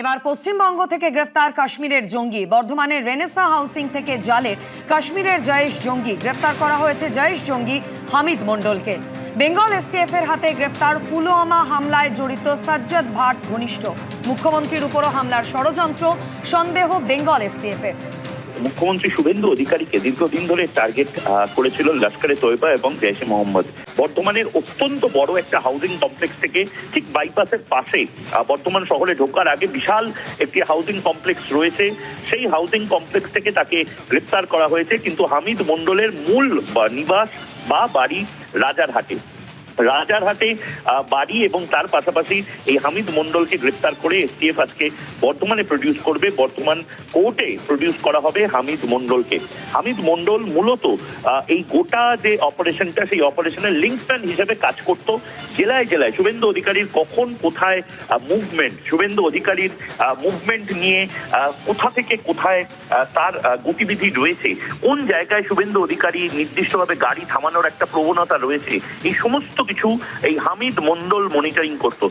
এবার পশ্চিমবঙ্গ থেকে গ্রেফতার কাশ্মীরের জঙ্গি। বর্ধমানের রেনেসা হাউসিং থেকে জালে কাশ্মীরের জয়েশ জঙ্গি গ্রেফতার করা হয়েছে। জয়েশ জঙ্গি হামিদ মণ্ডলকে বেঙ্গল এসটিএফ এর হাতে গ্রেফতার। পুলওয়ামা হামলায় জড়িত সাজ্জাদ ভাট ঘনিষ্ঠ। মুখ্যমন্ত্রীর উপরও হামলার ষড়যন্ত্র সন্দেহ বেঙ্গল এসটিএফ এর। মুখ্যমন্ত্রী শুভেন্দু অধিকারীকে দীর্ঘদিন ধরে টার্গেট করেছিল লস্করে তৈবা এবং জৈশ-এ মোহাম্মদ। বর্ধমানের অত্যন্ত বড় একটা হাউজিং কমপ্লেক্স থেকে ঠিক বাইপাসের পাশে বর্ধমান শহরে ঢোকার আগে বিশাল একটি হাউজিং কমপ্লেক্স রয়েছে। সেই হাউজিং কমপ্লেক্স থেকে তাকে গ্রেফতার করা হয়েছে। কিন্তু হামিদ মণ্ডলের মূল নিবাস বা বাড়ি রাজারহাটে বাড়ি এবং তার পাশাপাশি এই হামিদ মণ্ডলকে গ্রেফতার করে এসটিএফ আজকে বর্ধমানে প্রডিউস করবে। বর্ধমান কোর্টে প্রডিউস করা হবে হামিদ মণ্ডলকে। হামিদ মণ্ডল মূলত এই গোটা যে অপারেশনটা, সেই অপারেশনের লিঙ্কম্যান হিসেবে কাজ করত। জেলায় জেলায় শুভেন্দু অধিকারীর কখন কোথায় মুভমেন্ট, শুভেন্দু অধিকারীর মুভমেন্ট নিয়ে কোথা থেকে কোথায় তার গতিবিধি রয়েছে, কোন জায়গায় শুভেন্দু অধিকারী নির্দিষ্টভাবে গাড়ি থামানোর একটা প্রবণতা রয়েছে, এই সমস্ত কিছু এই হামিদ মণ্ডল মনিটরিং করতো।